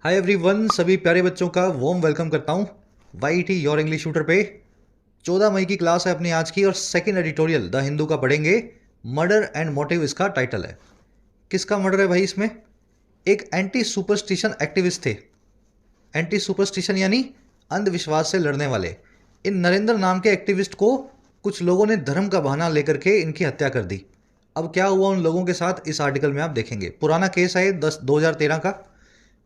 Hi everyone, सभी प्यारे बच्चों का वॉर्म वेलकम करता हूँ वाईटी योर इंग्लिश ट्यूटर पे। 14 मई की क्लास है अपनी आज की और सेकंड एडिटोरियल द हिंदू का पढ़ेंगे। मर्डर एंड मोटिव इसका टाइटल है। किसका मर्डर है भाई इसमें? एक एंटी सुपरस्टिशन एक्टिविस्ट थे। एंटी सुपरस्टिशन यानी अंधविश्वास से लड़ने वाले। इन नरेंद्र नाम के एक्टिविस्ट को कुछ लोगों ने धर्म का बहाना लेकर के इनकी हत्या कर दी। अब क्या हुआ उन लोगों के साथ इस आर्टिकल में आप देखेंगे। पुराना केस है 2013 का।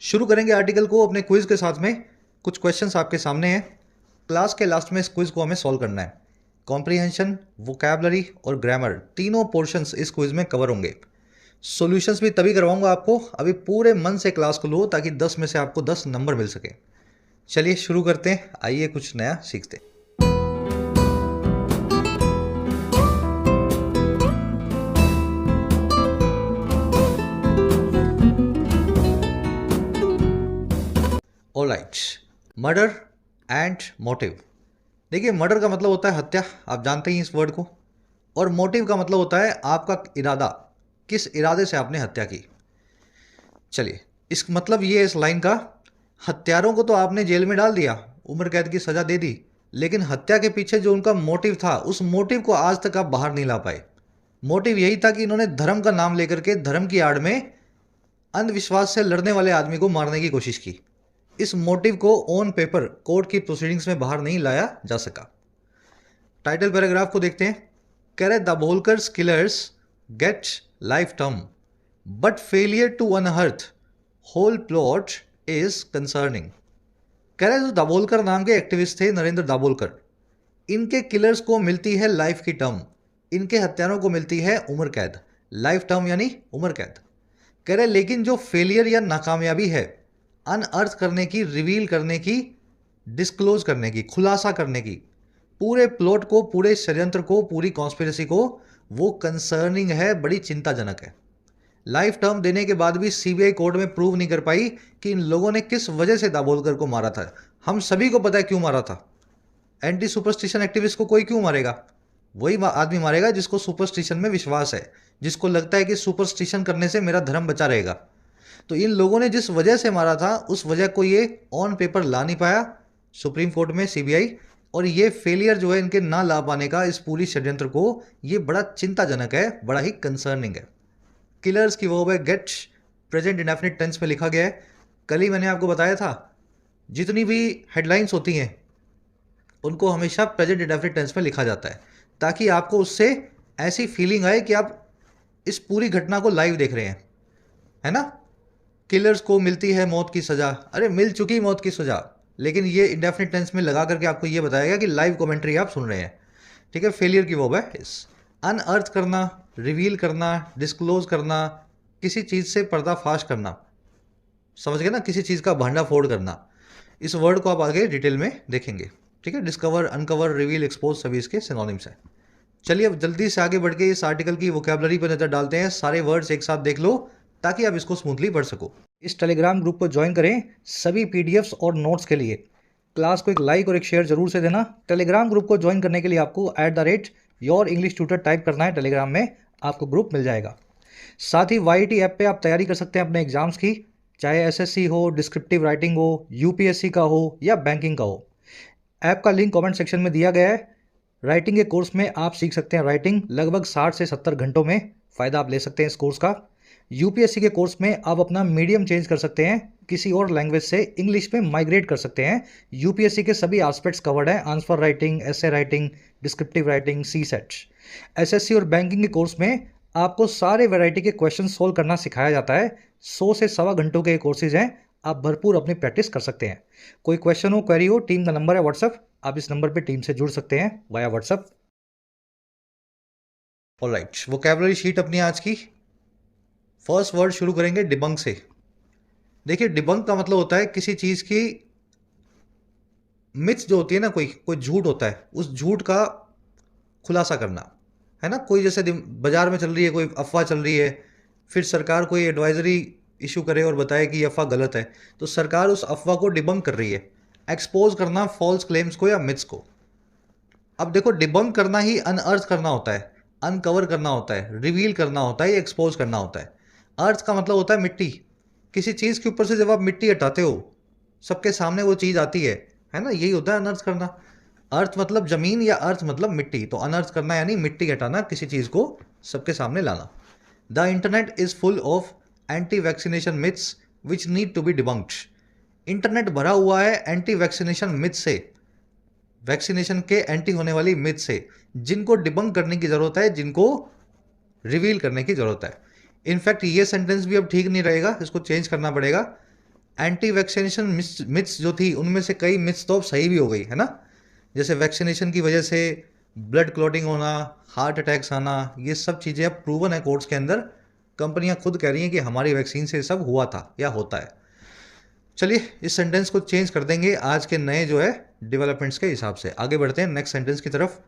शुरू करेंगे आर्टिकल को अपने क्विज के साथ में। कुछ क्वेश्चंस आपके सामने हैं। क्लास के लास्ट में इस क्विज को हमें सॉल्व करना है। कॉम्प्रिहेंशन, वोकैबलरी और ग्रामर तीनों पोर्शंस इस क्विज में कवर होंगे। सॉल्यूशंस भी तभी करवाऊंगा आपको। अभी पूरे मन से क्लास को लो ताकि 10 में से आपको 10 नंबर मिल सके। चलिए शुरू करते हैं, आइए कुछ नया सीखते हैं। Alright, murder and motive. देखिए, मर्डर का मतलब होता है हत्या, आप जानते ही इस वर्ड को। और मोटिव का मतलब होता है आपका इरादा, किस इरादे से आपने हत्या की। चलिए, इस मतलब ये है इस लाइन का, हत्यारों को तो आपने जेल में डाल दिया, उम्र कैद की सजा दे दी, लेकिन हत्या के पीछे जो उनका मोटिव था उस मोटिव को आज तक आप बाहर नहीं ला पाए। मोटिव यही था कि इन्होंने धर्म का नाम लेकर के धर्म की आड़ में अंधविश्वास से लड़ने वाले आदमी को मारने की कोशिश की। इस मोटिव को ऑन पेपर कोर्ट की प्रोसीडिंग्स में बाहर नहीं लाया जा सका। टाइटल पैराग्राफ को देखते हैं। कह रहे Dabholkar's killers get life term but failure to unearth whole plot is concerning. कह रहे जो दाभोलकर नाम के एक्टिविस्ट थे, नरेंद्र दाभोलकर, इनके किलर्स को मिलती है लाइफ की टर्म, इनके हत्यारों को मिलती है उम्र कैद। लाइफ टर्म यानी उम्र कैद। कह रहे लेकिन जो फेलियर या नाकामयाबी है अनअर्थ करने की, रिवील करने की, डिस्क्लोज करने की, खुलासा करने की, पूरे प्लॉट को, पूरे षड्यंत्र को, पूरी कॉन्स्पिरेसी को, वो कंसर्निंग है, बड़ी चिंताजनक है। लाइफ टर्म देने के बाद भी सीबीआई कोर्ट में प्रूव नहीं कर पाई कि इन लोगों ने किस वजह से दाभोलकर को मारा था। हम सभी को पता है क्यों मारा था। एंटी सुपरस्टिशन एक्टिविस्ट को कोई क्यों मारेगा? वही आदमी मारेगा जिसको सुपरस्टिशन में विश्वास है, जिसको लगता है कि सुपरस्टिशन करने से मेरा धर्म बचा रहेगा। तो इन लोगों ने जिस वजह से मारा था उस वजह को ये ऑन पेपर ला नहीं पाया सुप्रीम कोर्ट में सीबीआई, और ये फेलियर जो है इनके ना ला पाने का इस पूरी षड्यंत्र को, ये बड़ा चिंताजनक है, बड़ा ही कंसर्निंग है। किलर्स की वर्ब है गेट, प्रेजेंट इंडेफिनिट टेंस में लिखा गया है। कल ही मैंने आपको बताया था जितनी भी हेडलाइंस होती हैं उनको हमेशा प्रेजेंट इंडेफिनिट टेंस में लिखा जाता है ताकि आपको उससे ऐसी फीलिंग आए कि आप इस पूरी घटना को लाइव देख रहे हैं, है ना। किलर्स को मिलती है मौत की सजा, अरे मिल चुकी मौत की सजा, लेकिन ये इंडेफिनिट टेंस में लगा करके आपको ये बताएगा कि लाइव कमेंट्री आप सुन रहे हैं। ठीक है, फेलियर की वर्ब है इस। अनअर्थ करना, रिवील करना, डिस्क्लोज करना, किसी चीज़ से पर्दाफाश करना, समझ गए ना, किसी चीज़ का भांडाफोड़ करना। इस वर्ड को आप आगे डिटेल में देखेंगे। ठीक है, डिस्कवर, अनकवर, रिवील, एक्सपोज सभी इसके सिनोनिम्स हैं। चलिए अब जल्दी से आगे बढ़ के इस आर्टिकल की वोकैबुलरी पर नज़र डालते हैं। सारे वर्ड्स एक साथ देख लो ताकि आप इसको स्मूथली पढ़ सको। इस टेलीग्राम ग्रुप को ज्वाइन करें सभी पीडीएफ्स और नोट्स के लिए। क्लास को एक लाइक और एक शेयर जरूर से देना। टेलीग्राम ग्रुप को ज्वाइन करने के लिए आपको @योर इंग्लिश ट्यूटर टाइप करना है। टेलीग्राम में आपको ग्रुप मिल जाएगा। साथ ही वाईटी ऐप पे आप तैयारी कर सकते हैं अपने एग्जाम्स की, चाहे एसएससी हो, डिस्क्रिप्टिव राइटिंग हो, यूपीएससी का हो या बैंकिंग का हो। ऐप का लिंक कमेंट सेक्शन में दिया गया है। राइटिंग के कोर्स में आप सीख सकते हैं राइटिंग लगभग 60 से 70 घंटों में। फ़ायदा आप ले सकते हैं इस कोर्स का। यूपीएससी के कोर्स में आप अपना मीडियम चेंज कर सकते हैं, किसी और लैंग्वेज से इंग्लिश में माइग्रेट कर सकते हैं। यूपीएससी के सभी एस्पेक्ट्स कवर्ड हैं, answer writing, essay writing, descriptive writing, CSAT. SSC और बैंकिंग के कोर्स में आपको सारे वैरायटी के क्वेश्चन सोल्व करना सिखाया जाता है। 100 से 1.25 घंटों के कोर्सेज हैं, आप भरपूर अपनी प्रैक्टिस कर सकते हैं। कोई क्वेश्चन हो, क्वेरी हो, टीम का नंबर है व्हाट्सएप, आप इस नंबर पे टीम से जुड़ सकते हैं via WhatsApp. Alright, vocabulary sheet अपनी आज की। फर्स्ट वर्ड शुरू करेंगे डिबंक से। देखिए, डिबंक का मतलब होता है किसी चीज़ की मिथ्स जो होती है ना, कोई झूठ होता है, उस झूठ का खुलासा करना, है ना। कोई जैसे बाजार में चल रही है कोई अफवाह चल रही है, फिर सरकार कोई एडवाइजरी इशू करे और बताए कि ये अफवाह गलत है, तो सरकार उस अफवाह को डिबंक कर रही है। एक्सपोज करना फॉल्स क्लेम्स को या मिथ्स को। अब देखो, डिबंक करना ही अनअर्थ करना होता है, अनकवर करना होता है, रिवील करना होता है, एक्सपोज करना होता है। अर्थ का मतलब होता है मिट्टी, किसी चीज़ के ऊपर से जब आप मिट्टी हटाते हो, सबके सामने वो चीज़ आती है ना, यही होता है अनर्थ करना। अर्थ मतलब ज़मीन या अर्थ मतलब मिट्टी, तो अनर्थ करना यानी मिट्टी हटाना, किसी चीज़ को सबके सामने लाना। The internet is full of anti vaccination myths which need to be debunked. Internet भरा हुआ है एंटी वैक्सीनेशन मिथ से, वैक्सीनेशन के एंटी होने वाली मिथ से, जिनको डिबंक करने की ज़रूरत है, जिनको रिवील करने की ज़रूरत है। इनफैक्ट ये सेंटेंस भी अब ठीक नहीं रहेगा, इसको चेंज करना पड़ेगा। एंटी वैक्सीनेशन मिथ्स जो थी उनमें से कई मिथ्स तो अब सही भी हो गई है ना, जैसे वैक्सीनेशन की वजह से ब्लड क्लॉटिंग होना, हार्ट अटैक्स आना, ये सब चीज़ें अब प्रूवन है कोर्ट्स के अंदर। कंपनियां खुद कह रही हैं कि हमारी वैक्सीन से सब हुआ था या होता है। चलिए इस सेंटेंस को चेंज कर देंगे आज के नए जो है डेवलपमेंट्स के हिसाब से। आगे बढ़ते हैं नेक्स्ट सेंटेंस की तरफ।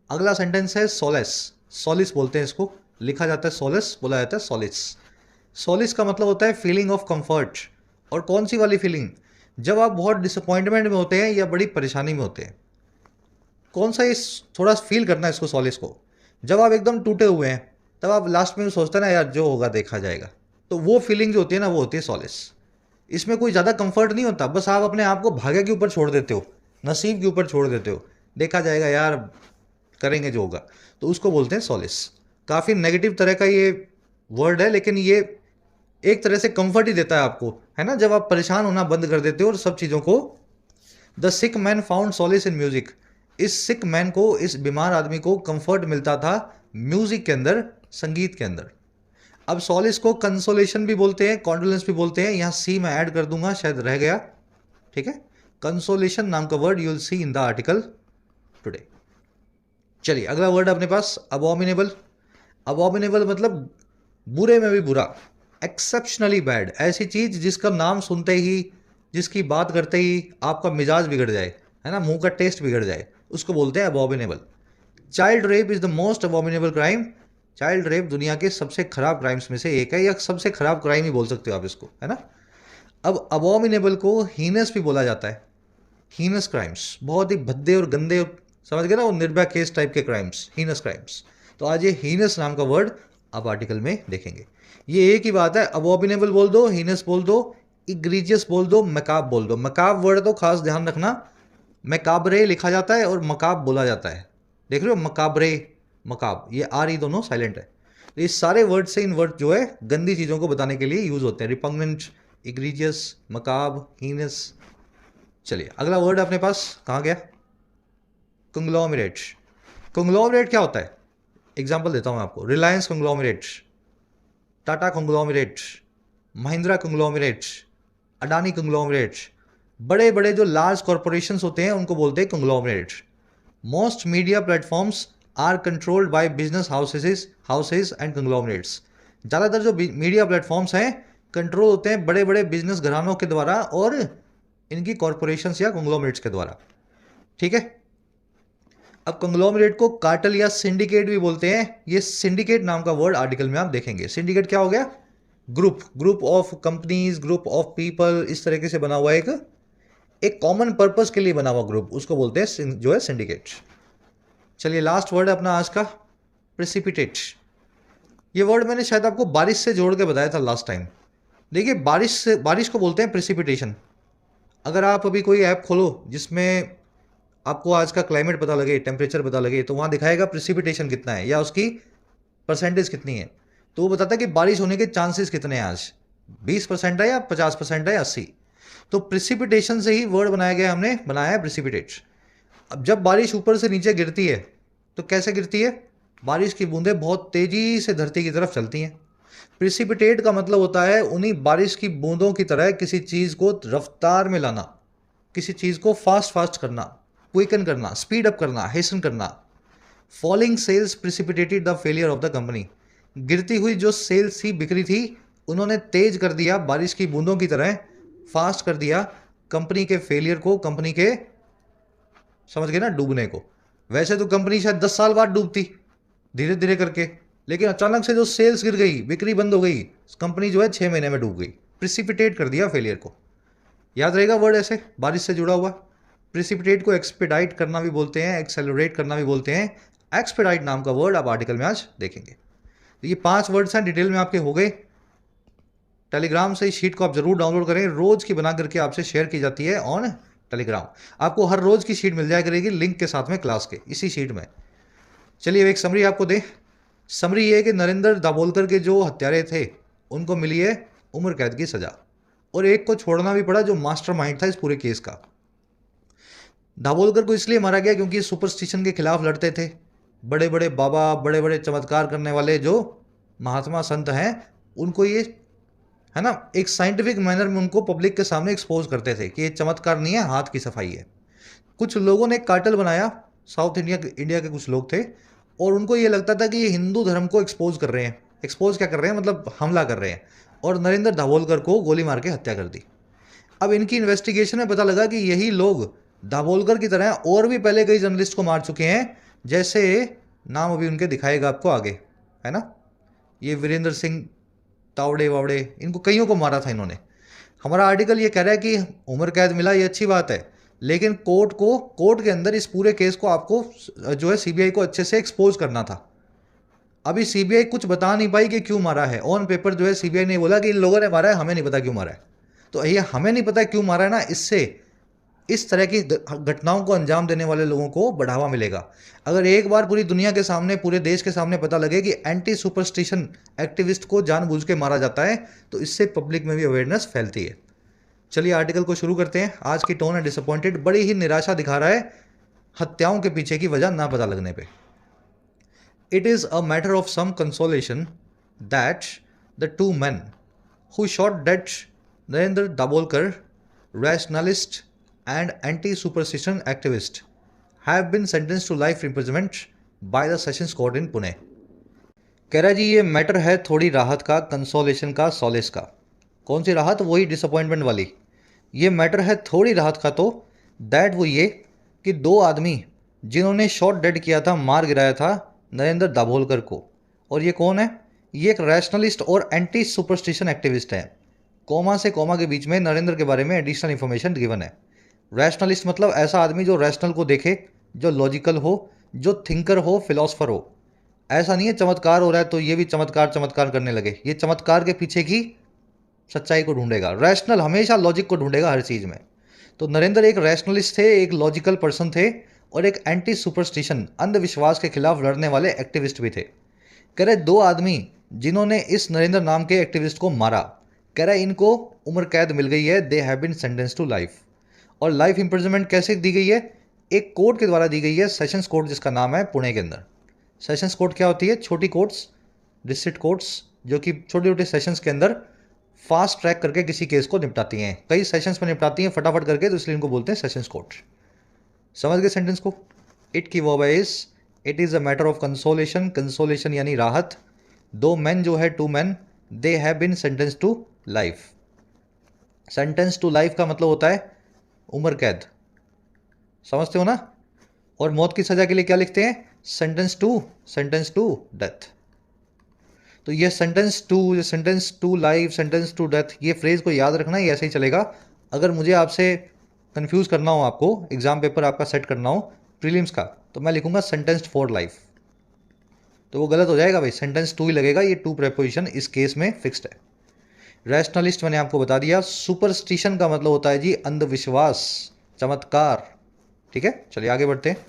अगला सेंटेंस है सोलेस। सोलिस बोलते हैं इसको, लिखा जाता है सोलेस, बोला जाता है सोलिस। सोलिस का मतलब होता है फीलिंग ऑफ कंफर्ट। और कौन सी वाली फीलिंग? जब आप बहुत डिसअपॉइंटमेंट में होते हैं या बड़ी परेशानी में होते हैं। कौन सा इस थोड़ा फील करना है इसको सोलिस को, जब आप एकदम टूटे हुए हैं, तब आप लास्ट में सोचते हैं ना यार जो होगा देखा जाएगा, तो वो फीलिंग जो होती है ना वो होती है सोलिस। इसमें कोई ज़्यादा कंफर्ट नहीं होता, बस आप अपने आप को भाग्य के ऊपर छोड़ देते हो, नसीब के ऊपर छोड़ देते हो, देखा जाएगा यार, करेंगे जो होगा, तो उसको बोलते हैं सोलिस। काफ़ी नेगेटिव तरह का ये वर्ड है, लेकिन ये एक तरह से कंफर्ट ही देता है आपको, है ना, जब आप परेशान होना बंद कर देते हो और सब चीज़ों को। The sick man found Solis in music. इस सिक मैन को, इस बीमार आदमी को कंफर्ट मिलता था म्यूजिक के अंदर, संगीत के अंदर। अब सॉलिस को कंसोलेशन भी बोलते हैं, कॉन्डोलेंस भी बोलते हैं, यहाँ सी मैं ऐड कर दूंगा, शायद रह गया, ठीक है। कंसोलेशन नाम का word you will see in the article today. चलिए अगला वर्ड अपने पास अबॉमिनेबल। अबॉमिनेबल मतलब बुरे में भी बुरा, एक्सेप्शनली बैड। ऐसी चीज जिसका नाम सुनते ही, जिसकी बात करते ही आपका मिजाज बिगड़ जाए, है ना, मुंह का टेस्ट बिगड़ जाए, उसको बोलते हैं abominable. Child rape is the most abominable crime. Child rape दुनिया के सबसे खराब क्राइम्स में से एक है, या सबसे खराब क्राइम ही बोल सकते हो आप इसको, है ना। अब अबॉमिनेबल को हीनस भी बोला जाता है। हीनस क्राइम्स, बहुत ही भद्दे और गंदे, समझ गए ना, वो निर्भया केस टाइप के क्राइम्स, हीनस क्राइम्स। तो आज ये हीनस नाम का वर्ड आप आर्टिकल में देखेंगे। ये एक ही बात है, अबॉमिनेबल बोल दो, हीनस बोल दो, इग्रीजियस बोल दो, मकाब बोल दो। मकाब वर्ड तो खास ध्यान रखना, मकाबरे लिखा जाता है और मकाब बोला जाता है, देख रहे हो, मकाबरे, मकाब, ये आर ई दोनों साइलेंट है। तो ये सारे वर्ड से इन वर्ड जो है गंदी चीज़ों को बताने के लिए यूज होते हैं, रिपग्नेंट, इग्रीजियस, मकाब, हीनस। चलिए अगला वर्ड अपने पास कहाँ गया? कंग्लोमरेट। कंग्लोमरेट क्या होता है? एग्जाम्पल देता हूँ मैं आपको। Reliance conglomerate, Tata conglomerate, Mahindra conglomerate, Adani conglomerate, बड़े बड़े जो लार्ज कॉरपोरेशंस होते हैं उनको बोलते हैं conglomerate. Most media platforms are controlled by business houses and conglomerates. ज़्यादातर जो मीडिया प्लेटफॉर्म्स हैं कंट्रोल होते हैं बड़े बड़े बिजनेस घरानों के द्वारा और इनकी कॉरपोरेशंस या कंग्लोमरेट्स के द्वारा, ठीक है। अब कंग्लोमरेट को कार्टेल या सिंडिकेट भी बोलते हैं। ये सिंडिकेट नाम का वर्ड आर्टिकल में आप देखेंगे। सिंडिकेट क्या हो गया? Group of companies, group of people, इस तरीके से बना हुआ एक कॉमन पर्पस के लिए बना हुआ ग्रुप, उसको बोलते हैं जो है सिंडिकेट। चलिए लास्ट वर्ड है अपना आज का, प्रेसिपिटेट। ये वर्ड मैंने शायद आपको बारिश से जोड़ के बताया था लास्ट टाइम। देखिए बारिश को बोलते हैं प्रेसिपिटेशन। अगर आप अभी कोई ऐप खोलो जिसमें आपको आज का क्लाइमेट पता लगे, टेम्परेचर पता लगे, तो वहाँ दिखाएगा प्रेसिपिटेशन कितना है या उसकी परसेंटेज कितनी है, तो वो बताता है कि बारिश होने के चांसेस कितने हैं आज, 20% है या 50% है या 80। तो प्रेसिपिटेशन से ही वर्ड बनाया गया, हमने बनाया है प्रेसिपिटेट। अब जब बारिश ऊपर से नीचे गिरती है तो कैसे गिरती है? बारिश की बूंदें बहुत तेजी से धरती की तरफ चलती हैं। प्रेसिपिटेट का मतलब होता है उन्हीं बारिश की बूंदों की तरह किसी चीज़ को रफ्तार में लाना, किसी चीज़ को फास्ट करना, क्विकन करना, स्पीड अप करना, हेसन करना। Falling sales precipitated the failure of the company. गिरती हुई जो सेल्स थी, बिक्री थी, उन्होंने तेज कर दिया, बारिश की बूंदों की तरह फास्ट कर दिया कंपनी के फेलियर को, कंपनी के, समझ गए ना, डूबने को। वैसे तो कंपनी शायद 10 साल बाद डूबती धीरे धीरे करके, लेकिन अचानक से जो सेल्स गिर गई, बिक्री बंद हो गई, कंपनी जो है 6 महीने में डूब गई। प्रेसिपिटेट कर दिया फेलियर को। याद रहेगा वर्ड ऐसे बारिश से जुड़ा हुआ। प्रेसिपिटेट को एक्सपेडाइट करना भी बोलते हैं, एक्सेलरेट करना भी बोलते हैं। एक्सपेडाइट नाम का वर्ड आप आर्टिकल में आज देखेंगे। तो ये 5 वर्ड्स हैं, डिटेल में आपके हो गए। टेलीग्राम से इस शीट को आप जरूर डाउनलोड करें, रोज की बना करके आपसे शेयर की जाती है ऑन टेलीग्राम। आपको हर रोज की शीट मिल जाया करेगी लिंक के साथ में क्लास के इसी शीट में। चलिए एक समरी आपको दे। समरी ये है कि नरेंद्र दाभोलकर के जो हत्यारे थे उनको मिली है उम्र कैद की सजा, और एक को छोड़ना भी पड़ा जो मास्टरमाइंड था इस पूरे केस का। दाभोलकर को इसलिए मारा गया क्योंकि सुपरस्टिशन के खिलाफ लड़ते थे। बड़े बड़े बाबा, बड़े बड़े चमत्कार करने वाले जो महात्मा संत हैं, उनको ये है ना एक साइंटिफिक मैनर में उनको पब्लिक के सामने एक्सपोज करते थे कि ये चमत्कार नहीं है, हाथ की सफाई है। कुछ लोगों ने एक कार्टेल बनाया, साउथ इंडिया के कुछ लोग थे, और उनको ये लगता था कि ये हिंदू धर्म को एक्सपोज कर रहे हैं। एक्सपोज क्या कर रहे हैं, मतलब हमला कर रहे हैं, और नरेंद्र दाभोलकर को गोली मार के हत्या कर दी। अब इनकी इन्वेस्टिगेशन में पता लगा कि यही लोग दाभोलकर की तरह और भी पहले कई जर्नलिस्ट को मार चुके हैं, जैसे नाम अभी उनके दिखाएगा आपको आगे, है ना, ये वीरेंद्र सिंह तावड़े वावड़े, इनको कईयों को मारा था इन्होंने। हमारा आर्टिकल ये कह रहा है कि उम्र कैद मिला, ये अच्छी बात है, लेकिन कोर्ट के अंदर इस पूरे केस को आपको जो है सीबीआई को अच्छे से एक्सपोज करना था। अभी सीबीआई कुछ बता नहीं पाई कि क्यों मारा है। ऑन पेपर जो है सीबीआई ने बोला कि इन लोगों ने मारा है, हमें नहीं पता क्यों मारा है। तो ये हमें नहीं पता क्यों मारा है ना, इससे इस तरह की घटनाओं को अंजाम देने वाले लोगों को बढ़ावा मिलेगा। अगर एक बार पूरी दुनिया के सामने, पूरे देश के सामने पता लगे कि एंटी सुपरस्टिशन एक्टिविस्ट को जानबूझ के मारा जाता है, तो इससे पब्लिक में भी अवेयरनेस फैलती है। चलिए आर्टिकल को शुरू करते हैं। आज की टोन है डिसअपॉइंटेड, बड़ी ही निराशा दिखा रहा है हत्याओं के पीछे की वजह ना पता लगने पे। It is a matter of some consolation that the two men who shot dead Narendra Dabholkar, rationalist and anti-superstition activist, have been sentenced to life imprisonment by the Sessions Court in Pune। कह रहा जी ये matter है थोड़ी राहत का, consolation का, solace का। कौन सी राहत? वही डिसअपॉइंटमेंट वाली। ये मैटर है थोड़ी राहत का तो दैट वो ये कि दो आदमी जिन्होंने शॉट डेड किया था, मार गिराया था नरेंद्र दाभोलकर को, और ये कौन है? ये एक रैशनलिस्ट और एंटी सुपरस्टिशन एक्टिविस्ट है। कोमा से कोमा के बीच में नरेंद्र के बारे में एडिशनल इन्फॉर्मेशन गिवन है। रैशनलिस्ट मतलब ऐसा आदमी जो रैशनल को देखे, जो लॉजिकल हो, जो थिंकर हो, फिलोसफर हो। ऐसा नहीं है चमत्कार हो रहा है तो ये भी चमत्कार चमत्कार करने लगे। ये चमत्कार के पीछे की सच्चाई को ढूंढेगा। रैशनल हमेशा लॉजिक को ढूंढेगा हर चीज़ में। तो नरेंद्र एक रैशनलिस्ट थे, एक लॉजिकल पर्सन थे, और एक एंटी सुपरस्टिशन, अंधविश्वास के खिलाफ लड़ने वाले एक्टिविस्ट भी थे। कह रहे दो आदमी जिन्होंने इस नरेंद्र नाम के एक्टिविस्ट को मारा, कह रहा है इनको उम्र कैद मिल गई है। They have been sentence to life. और लाइफ इंप्रिजनमेंट कैसे दी गई है? एक कोर्ट के द्वारा दी गई है, सेशंस कोर्ट, जिसका नाम है पुणे के अंदर। सेशंस कोर्ट क्या होती है? छोटी कोर्ट्स, डिस्ट्रिक्ट कोर्ट्स, जो कि छोटे छोटे सेशंस के अंदर फास्ट ट्रैक करके किसी केस को निपटाती हैं। कई सेशंस में निपटाती हैं फटाफट करके, तो इसलिए इनको बोलते हैं सेशंस कोर्ट। समझ गए सेंटेंस को? इट की वर्ब है is, it is a matter of consolation. Consolation यानी राहत। दो मैन जो है, two man, they have been sentence to life. Sentence to life का मतलब होता है उम्र कैद, समझते हो ना? और मौत की सज़ा के लिए क्या लिखते हैं? Sentence to death. तो ये sentence to life, sentence to death, ये फ्रेज को याद रखना, ये ऐसे ही चलेगा। अगर मुझे आपसे कंफ्यूज करना हो, आपको एग्जाम पेपर आपका सेट करना हो प्रीलिम्स का, तो मैं लिखूंगा सेंटेंस्ड फॉर लाइफ, तो वो गलत हो जाएगा भाई, सेंटेंस टू ही लगेगा। ये टू प्रेपोजिशन इस केस में फिक्स्ड है। रैशनलिस्ट मैंने आपको बता दिया। सुपरस्टिशन का मतलब होता है जी अंधविश्वास, चमत्कार। ठीक है, चलिए आगे बढ़ते हैं।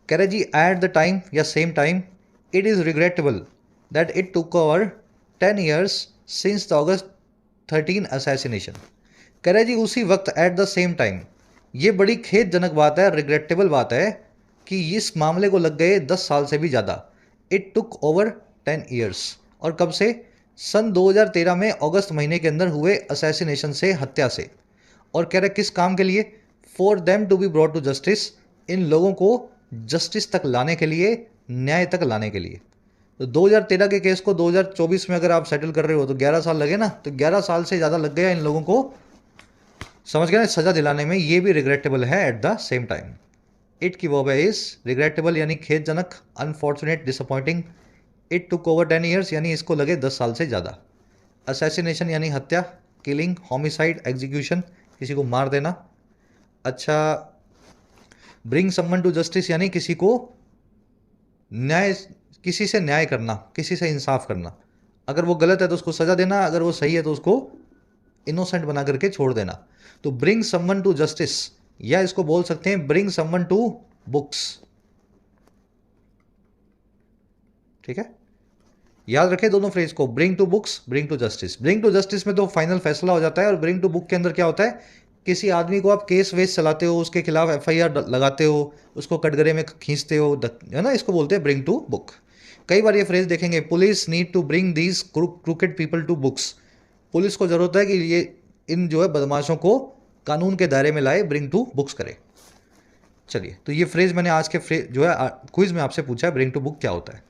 कह रहे जी एट द टाइम या same time it is regrettable that it took over 10 years since the August 13 assassination. कह रहे जी उसी वक्त, एट द सेम टाइम, ये बड़ी खेदजनक बात है, रिग्रेटेबल बात है कि इस मामले को लग गए 10 साल से भी ज़्यादा। इट टुक ओवर 10 years, और कब से? सन 2013 में अगस्त महीने के अंदर हुए असैसिनेशन से, हत्या से। और कह रहे किस काम के लिए? For them to be brought to justice, इन लोगों को जस्टिस तक लाने के लिए, न्याय तक लाने के लिए। तो 2013 के केस को 2024 में अगर आप सेटल कर रहे हो तो 11 साल लगे ना, तो 11 साल से ज़्यादा लग गया इन लोगों को, समझ गए ना, सज़ा दिलाने में। ये भी रिग्रेटेबल है at the same time. It की वर्ब है इज, रिग्रेटेबल यानी खेदजनक, unfortunate, disappointing. It took over 10 years यानी इसको लगे 10 साल से ज़्यादा। असैसिनेशन यानी हत्या, किलिंग, होमिसाइड, एग्जीक्यूशन, किसी को मार देना। अच्छा, ब्रिंग समवन टू जस्टिस यानी किसी को न्याय, किसी से न्याय करना, किसी से इंसाफ करना। अगर वो गलत है तो उसको सजा देना, अगर वो सही है तो उसको इनोसेंट बना करके छोड़ देना। तो ब्रिंग समवन टू जस्टिस, या इसको बोल सकते हैं ब्रिंग समवन टू बुक्स। ठीक है, याद रखें दोनों फ्रेज को, bring to books, bring to justice. Bring to justice में तो फाइनल फैसला हो जाता है, और ब्रिंग टू बुक के अंदर क्या होता है, किसी आदमी को आप केस वेस चलाते हो, उसके खिलाफ एफआईआर लगाते हो, उसको कटघरे में खींचते हो, है ना, इसको बोलते हैं ब्रिंग टू बुक। कई बार ये फ्रेज देखेंगे, police need to bring these crooked people to books. Police को जरूरत है कि ये इन जो है बदमाशों को कानून के दायरे में लाए, ब्रिंग टू बुक्स करे। चलिए, तो ये फ्रेज मैंने आज के फ्रेज जो है क्विज में आपसे पूछा है, ब्रिंग टू बुक क्या होता है।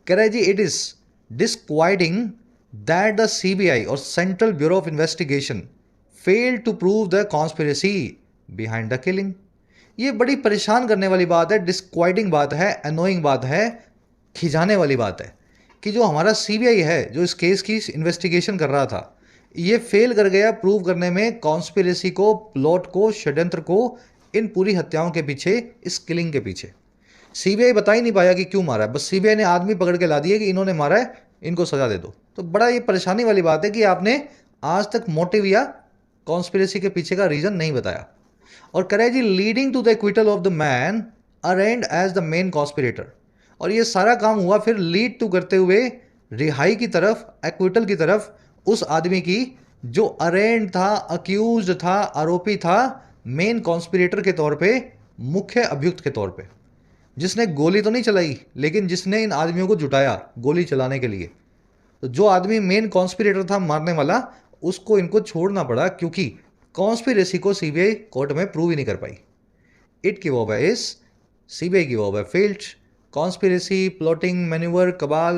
कह रहा है जी, it is disquieting that the CBI और Central Bureau of Investigation failed to prove the conspiracy behind the killing। ये बड़ी परेशान करने वाली बात है, डिस्क्वाइटिंग बात है, अनोइंग बात है, खिंचाने वाली बात है कि जो हमारा सीबीआई है, जो इस केस की इन्वेस्टिगेशन कर रहा था, ये फेल कर गया प्रूव करने में कॉन्स्पिरेसी को, प्लॉट को, षड्यंत्र को, इन पूरी हत्याओं के पीछे, इस किलिंग के पीछे। सीबीआई बता ही नहीं पाया कि क्यों मारा है, बस सीबीआई ने आदमी पकड़ के ला दिए कि इन्होंने मारा है, इनको सजा दे दो। तो बड़ा ये परेशानी वाली बात है कि आपने आज तक मोटिव या कॉन्स्पिरेसी के पीछे का रीजन नहीं बताया। और करे जी, leading to the acquittal of the man arrested as the main conspirator. और ये सारा काम हुआ फिर लीड टू करते हुए रिहाई की तरफ, एक्विटल की तरफ, उस आदमी की जो अरेंड था, अक्यूज था, आरोपी था, मेन कॉन्स्पिरेटर के तौर पे, मुख्य अभियुक्त के तौर पे, जिसने गोली तो नहीं चलाई लेकिन जिसने इन आदमियों को जुटाया गोली चलाने के लिए। तो जो आदमी मेन कॉन्स्पिरेटर था मारने वाला, उसको इनको छोड़ना पड़ा क्योंकि कॉन्स्पिरेसी को सीबीआई कोर्ट में प्रूव ही नहीं कर पाई। इट की वॉब है इस, सीबीआई की वॉब है फेल्ड। कॉन्स्पिरेसी, प्लॉटिंग, मैन्यूवर, कबाल,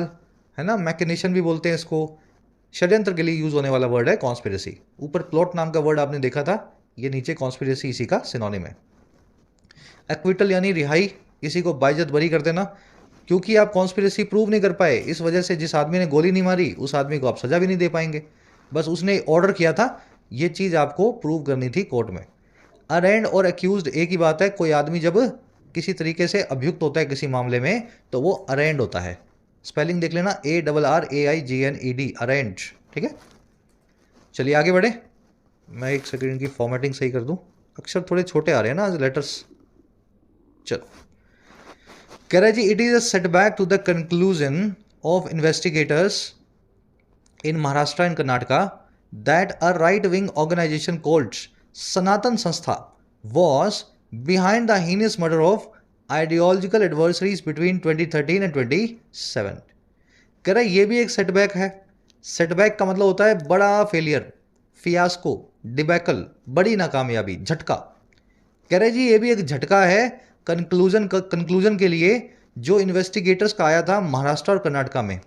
है ना, मैकेनेशन भी बोलते हैं इसको, षड्यंत्र के लिए यूज होने वाला वर्ड है कॉन्स्पिरेसी। ऊपर प्लॉट नाम का वर्ड आपने देखा था, ये नीचे कॉन्स्पिरेसी इसी का सिनोनिम है। एक्विटल यानी रिहाई, किसी को बाइज्जत बरी कर देना, क्योंकि आप कॉन्स्पिरेसी प्रूव नहीं कर पाए, इस वजह से जिस आदमी ने गोली नहीं मारी उस आदमी को आप सजा भी नहीं दे पाएंगे, बस उसने ऑर्डर किया था, ये चीज़ आपको प्रूव करनी थी कोर्ट में। अरेंड और एक्यूज्ड एक ही बात है, कोई आदमी जब किसी तरीके से अभियुक्त होता है किसी मामले में तो वो अरेंड होता है। स्पेलिंग देख लेना, ARRAIGNED, अरेंड। ठीक है, चलिए आगे बढ़े। मैं एक सेकंड की फॉर्मेटिंग सही कर दूं, अक्षर थोड़े छोटे आ रहे हैं ना आज लेटर्स। चलो, कह रहा जी, it is a setback to the conclusion of investigators in Maharashtra and Karnataka that a right wing organisation called Sanatan Sanstha was behind the heinous murder of ideological adversaries between 2013 and 27। कह रहा है ये भी एक सेटबैक है। सेटबैक का मतलब होता है बड़ा फेलियर, फियास्को, डिबैकल, बड़ी नाकामयाबी, झटका। कह रहे जी ये भी एक झटका है कंक्लूजन के लिए जो इन्वेस्टिगेटर्स का आया था महाराष्ट्र और कर्नाटका में।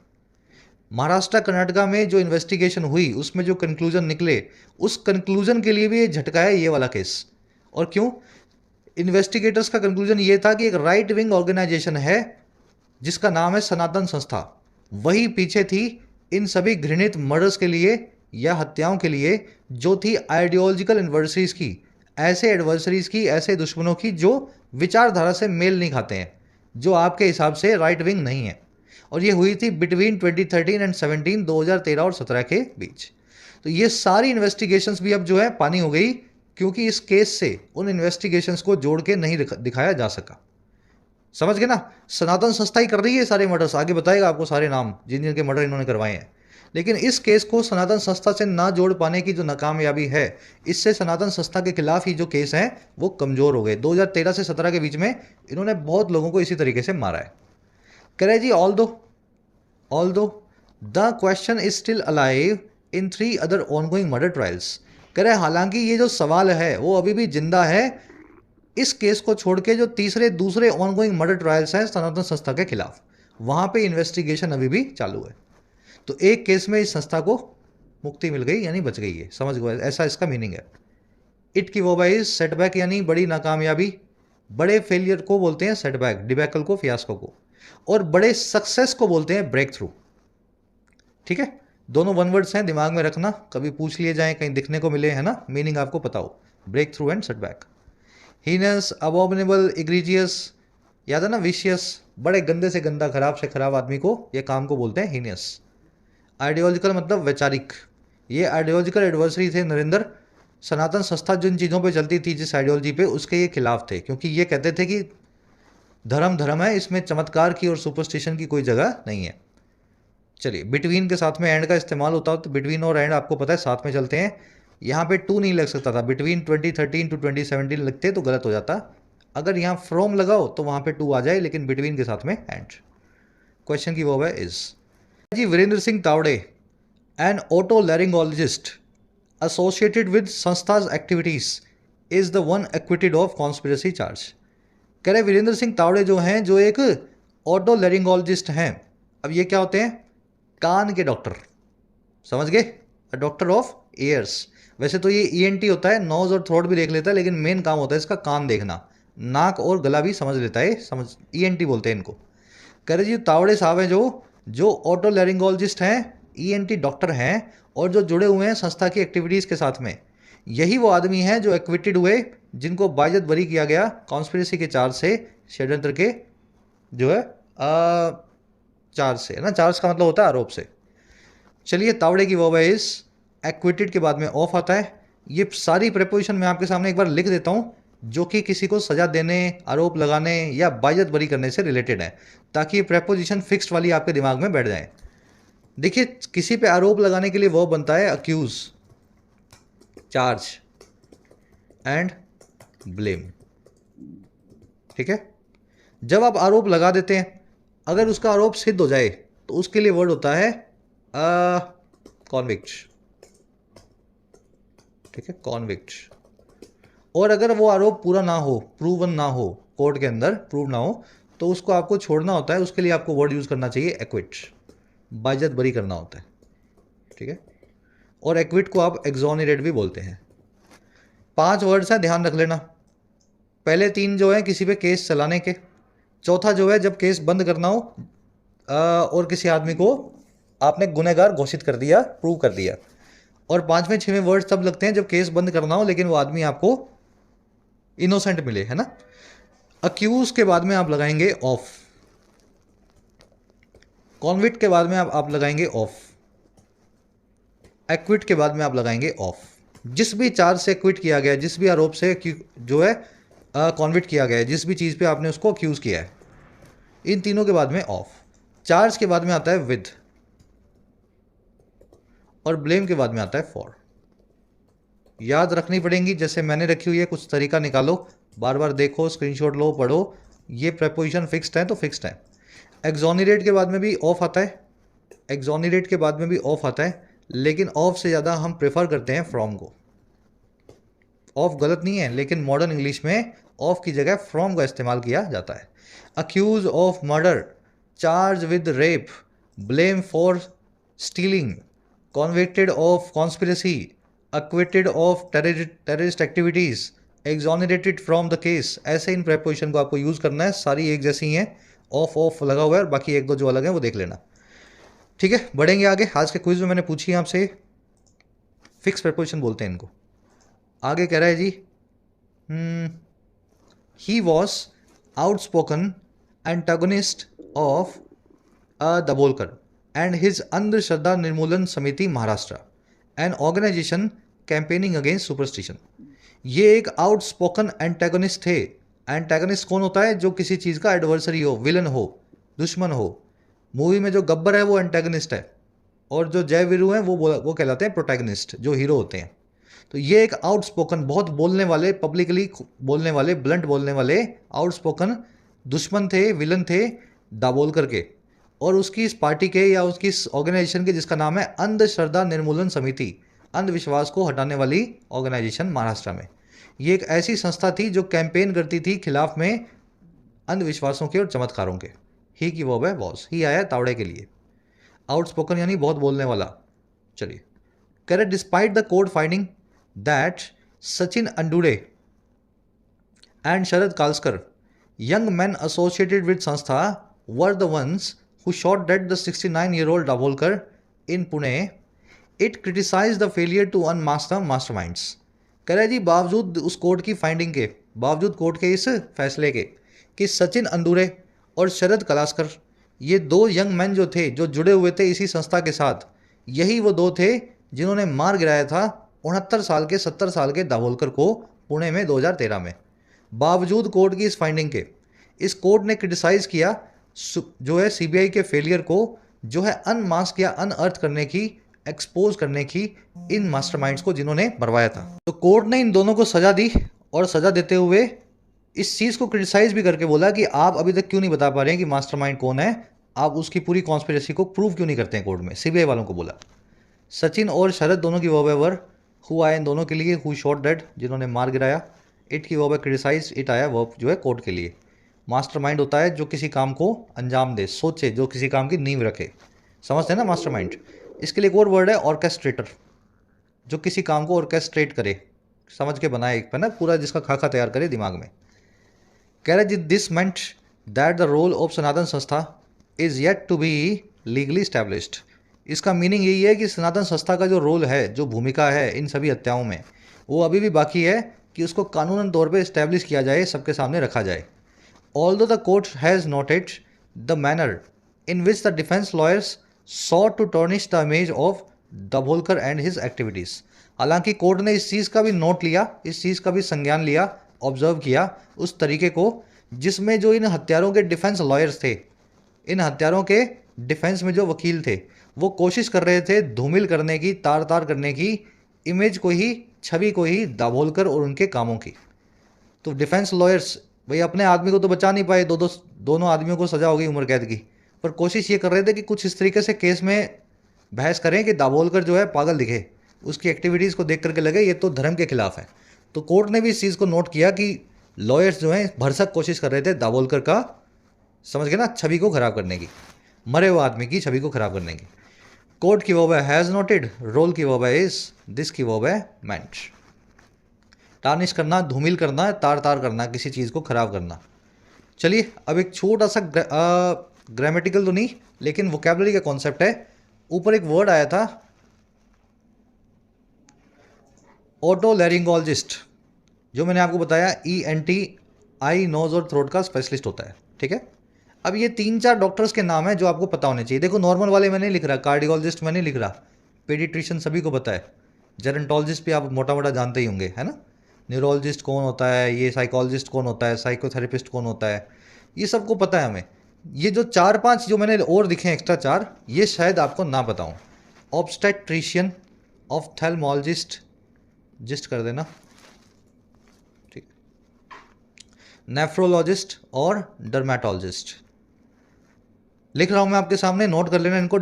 महाराष्ट्र कर्नाटका में जो इन्वेस्टिगेशन हुई उसमें जो कंक्लूजन निकले, उस कंक्लूजन के लिए भी ये झटका है ये वाला केस। और क्यों? इन्वेस्टिगेटर्स का कंक्लूजन ये था कि एक राइट विंग ऑर्गेनाइजेशन है जिसका नाम है सनातन संस्था, वही पीछे थी इन सभी घृणित मर्डर्स के लिए या हत्याओं के लिए, जो थी आइडियोलॉजिकल एडवर्सरीज की, ऐसे एडवर्सरीज की, ऐसे दुश्मनों की जो विचारधारा से मेल नहीं खाते हैं, जो आपके हिसाब से राइट विंग नहीं है। और ये हुई थी बिटवीन 2013 एंड 17, 2013 और 17 के बीच। तो ये सारी इन्वेस्टिगेशंस भी अब जो है पानी हो गई, क्योंकि इस केस से उन इन्वेस्टिगेशंस को जोड़ के नहीं दिखाया जा सका। समझ गए ना? सनातन संस्था ही कर रही है सारे मर्डर्स, आगे बताएगा आपको सारे नाम जिन जिन के मर्डर इन्होंने करवाए हैं। लेकिन इस केस को सनातन संस्था से ना जोड़ पाने की जो नाकामयाबी है, इससे सनातन संस्था के खिलाफ ही जो केस हैं वो कमज़ोर हो गए। 2013 से 17 के बीच में इन्होंने बहुत लोगों को इसी तरीके से मारा है। कह रहे जी, although the question is still alive in 3 other ongoing murder trials. कह रहे हालांकि ये जो सवाल है वो अभी भी जिंदा है इस केस को छोड़ के, जो दूसरे ऑनगोइंग मर्डर ट्रायल्स हैं सनातन संस्था के खिलाफ, वहाँ पे इन्वेस्टिगेशन अभी भी चालू है। तो एक केस में इस संस्था को मुक्ति मिल गई यानी बच गई है, समझ गए, ऐसा इसका मीनिंग है। इट की वो बाई सेटबैक यानी बड़ी नाकामयाबी, बड़े फेलियर को बोलते हैं सेटबैक, डिबैकल को, फियास्को को, और बड़े सक्सेस को बोलते हैं ब्रेक थ्रू। ठीक है, दोनों वन वर्ड्स हैं, दिमाग में रखना, कभी पूछ लिए जाएं, कहीं दिखने को मिले, है ना, मीनिंग आपको पता हो। Breakthrough and setback. Heinous, abominable, egregious, याद है ना, विशियस, बड़े गंदे से गंदा, खराब से खराब आदमी को, ये काम को बोलते हैं हीनियस। आइडियोलॉजिकल मतलब वैचारिक। ये आइडियोलॉजिकल एडवर्सरी थे नरेंद्र। सनातन संस्था जिन चीज़ों पे चलती थी, जिस आइडियोलॉजी पे, उसके ये खिलाफ थे, क्योंकि ये कहते थे कि धर्म धर्म है, इसमें चमत्कार की और सुपरस्टिशन की कोई जगह नहीं है। चलिए, बिटवीन के साथ में एंड का इस्तेमाल होता है, तो बिटवीन और एंड आपको पता है साथ में चलते हैं। यहाँ पे टू नहीं लग सकता था, बिटवीन 2013 टू 2017 लगते तो गलत हो जाता। अगर यहाँ फ्रॉम लगाओ तो वहाँ पे टू आ जाए, लेकिन बिटवीन के साथ में एंड। क्वेश्चन की वो है इज जी Virendra Singh Tawade an otolaryngologist associated with संस्था's activities is the one acquitted of conspiracy charge। कह रहे वीरेंद्र सिंह तावड़े जो हैं, जो एक ऑटोलैरिंगोलॉजिस्ट हैं। अब ये क्या होते हैं? कान के डॉक्टर, समझ गए? Doctor of years. वैसे तो ये ईएनटी होता है, नोज और थ्रोट भी देख लेता है, लेकिन मेन काम होता है इसका कान देखना, नाक और गला भी समझ लेता है, समझ ईएनटी बोलते हैं इनको। कह रहे जी तावड़े साहब हैं जो ऑटोलैरिंगोलॉजिस्ट हैं, ईएनटी डॉक्टर हैं, और जो जुड़े हुए हैं संस्था की एक्टिविटीज़ के साथ में। यही वो आदमी हैं जो एक्विटेड हुए, जिनको बाइज्जत बरी किया गया कॉन्स्पिरेसी के चार्ज से, षड्यंत्र के जो है चार्ज से, है ना। चार्ज का मतलब होता है आरोप से। चलिए, तावड़े की वर्ब है इज, एक्विटेड के बाद में ऑफ आता है। ये सारी प्रेपोजिशन मैं आपके सामने एक बार लिख देता हूँ, जो कि किसी को सजा देने, आरोप लगाने या बाइज्जत बरी करने से रिलेटेड है, ताकि ये प्रेपोजिशन फिक्स्ड वाली आपके दिमाग में बैठ जाए। देखिए, किसी पे आरोप लगाने के लिए वो बनता है अक्यूज, चार्ज एंड ब्लेम। ठीक है, जब आप आरोप लगा देते हैं, अगर उसका आरोप सिद्ध हो जाए तो उसके लिए वर्ड होता है कॉन्विक्ट। ठीक है, कॉन्विक्ट। और अगर वो आरोप पूरा ना हो, प्रूवन ना हो, कोर्ट के अंदर प्रूव ना हो, तो उसको आपको छोड़ना होता है। उसके लिए आपको वर्ड यूज करना चाहिए एक्विट, बाइज्जत बरी करना होता है। ठीक है, और एक्विट को आप एक्सोनरेट भी बोलते हैं। 5 वर्ड्स हैं, ध्यान रख लेना। पहले 3 जो है किसी पे केस चलाने के, चौथा जो है जब केस बंद करना हो और किसी आदमी को आपने गुनहगार घोषित कर दिया, प्रूव कर दिया। और 5वें 6वें वर्ड्स तब लगते हैं जब केस बंद करना हो, लेकिन वो आदमी आपको इनोसेंट मिले, है ना। अक्यूज के बाद में आप लगाएंगे ऑफ, कॉन्विक्ट के बाद में आप लगाएंगे ऑफ, एक्विट के बाद में आप लगाएंगे ऑफ। जिस भी चार्ज से एक्विट किया गया, जिस भी आरोप से जो है कॉन्विक्ट किया गया है, जिस भी चीज़ पे आपने उसको अक्यूज किया है, इन तीनों के बाद में ऑफ। चार्ज के बाद में आता है विद, और ब्लेम के बाद में आता है फॉर। याद रखनी पड़ेंगी, जैसे मैंने रखी हुई है, कुछ तरीका निकालो, बार बार देखो, स्क्रीनशॉट लो, पढ़ो। ये प्रेपोजिशन फिक्स्ड है तो फिक्स्ड है। एक्सोनरेट के बाद में भी ऑफ आता है, एक्सोनरेट के बाद में भी ऑफ आता है, लेकिन ऑफ से ज़्यादा हम प्रेफर करते हैं फ्रॉम को। ऑफ गलत नहीं है, लेकिन मॉडर्न इंग्लिश में ऑफ की जगह फ्रॉम का इस्तेमाल किया जाता है। Accuse of murder, charge with rape, blame for stealing, convicted of conspiracy, acquitted of terrorist activities, exonerated from the case. ऐसे इन प्रेपोजिशन को आपको यूज़ करना है, सारी एक जैसी हैं। ऑफ ऑफ लगा हुआ है, और बाकी एक दो जो अलग हैं वो देख लेना। ठीक है, बढ़ेंगे आगे। आज के क्विज में मैंने पूछी आपसे, फिक्स प्रेपोजिशन बोलते हैं इनको। आगे कह रहा है जी, he was outspoken antagonist of Dabholkar and his Andhashraddha Nirmoolan Samiti Maharashtra, an organisation campaigning against superstition. ये एक आउटस्पोकन एंटागोनिस्ट थे। एंटागोनिस्ट कौन होता है? जो किसी चीज़ का एडवर्सरी हो, विलन हो, दुश्मन हो। मूवी में जो गब्बर है वो एंटागोनिस्ट है, और जो जय वीरू हैं वो कहलाते हैं प्रोटैगनिस्ट, जो हीरो होते हैं। तो ये एक आउटस्पोकन, बहुत बोलने वाले, पब्लिकली बोलने वाले, ब्लंट बोलने वाले आउटस्पोकन दुश्मन थे, विलन थे दाभोलकर के, और उसकी इस पार्टी के या उसकी इस ऑर्गेनाइजेशन के, जिसका नाम है अंधश्रद्धा निर्मूलन समिति, अंधविश्वास को हटाने वाली ऑर्गेनाइजेशन महाराष्ट्र में। ये एक ऐसी संस्था थी जो कैंपेन करती थी खिलाफ में अंधविश्वासों के और चमत्कारों के। ही की वर्ब है वॉज, ही आया तावड़े के लिए। आउटस्पोकन यानी बहुत बोलने वाला। चलिए, correct. Despite the court finding that Sachin Andure and Sharad Kalaskar, young men associated with संस्था, were the ones who shot dead the 69-year-old Davolkar in Pune. It criticized the failure to unmask the masterminds. कह रहा है जी, बावजूद उस कोर्ट की finding के, बावजूद court के इस फैसले के कि सचिन अंदुरे और शरद कलास्कर, ये 2 यंग मैन जो थे, जो जुड़े हुए थे इसी संस्था के साथ, यही वो दो थे जिन्होंने मार गिराया था 69 साल के 70 साल के दाभोलकर को पुणे में 2013 में। बावजूद कोर्ट की इस फाइंडिंग के, इस कोर्ट ने क्रिटिसाइज किया जो है सीबीआई के फेलियर को, जो है अनमास्क या अनअर्थ करने की, एक्सपोज करने की इन मास्टरमाइंड्स को जिन्होंने मरवाया था। तो कोर्ट ने इन दोनों को सजा दी और सजा देते हुए इस चीज़ को क्रिटिसाइज भी करके बोला कि आप अभी तक क्यों नहीं बता पा रहे हैं कि मास्टरमाइंड कौन है, आप उसकी पूरी कॉन्स्पिरेसी को प्रूव क्यों नहीं करते हैं कोर्ट में। सीबीआई वालों को बोला। सचिन और शरद दोनों की वर्ब हुआ है इन दोनों के लिए, हु शॉट डेड, जिन्होंने मार गिराया। इट की वर्ब क्रिटिसाइज, इट आया वर्ब जो है कोर्ट के लिए। मास्टरमाइंड होता है जो किसी काम को अंजाम दे, सोचे, जो किसी काम की नींव रखे, समझते हैं ना मास्टरमाइंड। इसके लिए एक और वर्ड है ऑर्केस्ट्रेटर, जो किसी काम को ऑर्केस्ट्रेट करे, समझ के बनाए एक पे ना पूरा, जिसका खाका तैयार करे दिमाग में। कह रहे this meant that the role of Sanatan Sanstha is yet to be legally established. इसका मीनिंग यही है कि सनातन संस्था का जो रोल है, जो भूमिका है इन सभी हत्याओं में, वो अभी भी बाकी है कि उसको कानूनन तौर पे इस्टेब्लिश किया जाए, सबके सामने रखा जाए। Although the court has noted the manner in which the defense lawyers sought to tarnish the image of Dabholkar and his activities, हालांकि कोर्ट ने इस चीज़ का भी नोट लिया, इस चीज़ का भी संज्ञान लिया, ऑब्जर्व किया उस तरीके को जिसमें जो इन हत्यारों के डिफेंस लॉयर्स थे, इन हत्यारों के डिफेंस में जो वकील थे, वो कोशिश कर रहे थे धूमिल करने की, तार तार करने की, इमेज को ही, छवि को ही, दाभोलकर और उनके कामों की। तो डिफेंस लॉयर्स भाई अपने आदमी को तो बचा नहीं पाए, दोनों आदमियों को सजा हो गई उम्र कैद की, पर कोशिश ये कर रहे थे कि कुछ इस तरीके से केस में बहस करें कि दाभोलकर जो है पागल दिखे, उसकी एक्टिविटीज़ को देख करके लगे ये तो धर्म के खिलाफ है। तो कोर्ट ने भी इस चीज़ को नोट किया कि लॉयर्स जो हैं भरसक कोशिश कर रहे थे दाभोलकर का, समझ गए ना, छवि को खराब करने की, मरे हुए आदमी की छवि को खराब करने की। कोर्ट की वर्ब है हैज़ नोटेड, रोल की वर्ब है इज, दिस की वर्ब है मेंट। टार्निश करना, धूमिल करना, तार तार करना, किसी चीज़ को खराब करना। चलिए अब एक छोटा सा ग्रामेटिकल तो नहीं लेकिन वोकेबलरी का कॉन्सेप्ट है। ऊपर एक वर्ड आया था ओटोलैरिंगोलॉजिस्ट, जो मैंने आपको बताया ENT आई नोज और थ्रोट का स्पेशलिस्ट होता है, ठीक है। अब ये 3-4 डॉक्टर्स के नाम हैं जो आपको पता होने चाहिए। देखो नॉर्मल वाले मैंने लिख रहा, कार्डियोलॉजिस्ट मैंने लिख रहा, पेडिट्रिशियन सभी को पता है, जेरेंटोलॉजिस्ट भी आप मोटा मोटा जानते ही होंगे, है ना। न्यूरोलॉजिस्ट कौन होता है, ये साइकोलॉजिस्ट कौन होता है, साइकोथेरेपिस्ट कौन होता है, ये सबको पता है हमें। ये जो 4-5 जो मैंने और दिखे हैं एक्स्ट्रा 4, ये शायद आपको ना पता हूँ। ऑब्स्टेट्रिशियन, ऑफ्थेल्मोलॉजिस्ट, जिस्ट कर देना, ठीक, नेफ्रोलॉजिस्ट और डर्मेटोलॉजिस्ट लिख रहा हूँ मैं आपके सामने, नोट कर लेना इनको।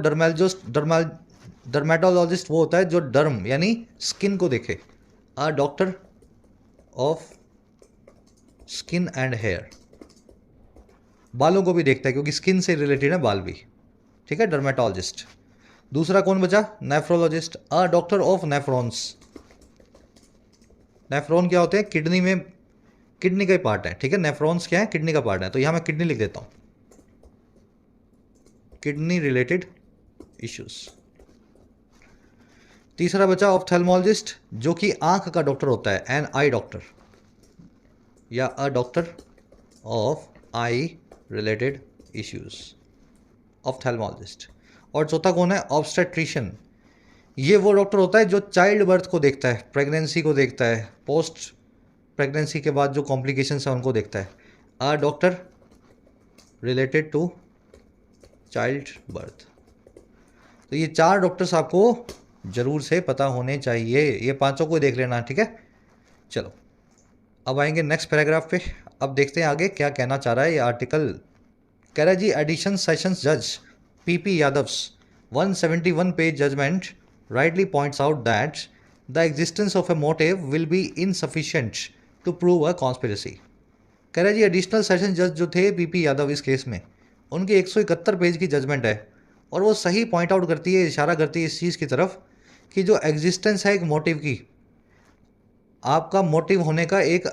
डर्मेटोलॉजिस्ट वो होता है जो डर्म यानी स्किन को देखे, a doctor of skin and hair, बालों को भी देखता है क्योंकि स्किन से रिलेटेड है बाल भी, ठीक है, डर्मेटोलॉजिस्ट। दूसरा कौन बचा, nephrologist, a doctor of nephrons. Nephron क्या होते हैं, किडनी में, किडनी का ही पार्ट है, ठीक है, नेफ्रॉन्स क्या है, किडनी का पार्ट है, तो यहां मैं किडनी लिख देता हूं, किडनी रिलेटेड इश्यूज। तीसरा बचा ऑफ्थेल्मोलॉजिस्ट, जो कि आंख का डॉक्टर होता है, एन आई डॉक्टर या अ doctor of I related issues, ophthalmologist. और चौथा कौन है, ऑब्स्टेट्रिशियन, ये वो डॉक्टर होता है जो चाइल्ड बर्थ को देखता है, प्रेगनेंसी को देखता है, पोस्ट प्रेगनेंसी के बाद जो कॉम्प्लिकेशंस है उनको देखता है, a doctor related to child birth. तो ये 4 डॉक्टर्स आपको जरूर से पता होने चाहिए, ये 5 को देख लेना, ठीक है। चलो अब आएंगे नेक्स्ट पैराग्राफ पे, अब देखते हैं आगे क्या कहना चाह रहा है ये आर्टिकल। कह रहा है जी, एडिशन सेशंस जज PP Yadav's 171 page judgment rightly points out that the existence of a motive will be insufficient to prove a conspiracy। कह रहा है जी, एडिशनल सेशन जज जो थे PP यादव इस केस में, उनकी 171 पेज की जजमेंट है और वो सही पॉइंट आउट करती है, इशारा करती है इस चीज़ की तरफ कि जो एग्जिस्टेंस है एक मोटिव की, आपका मोटिव होने का एक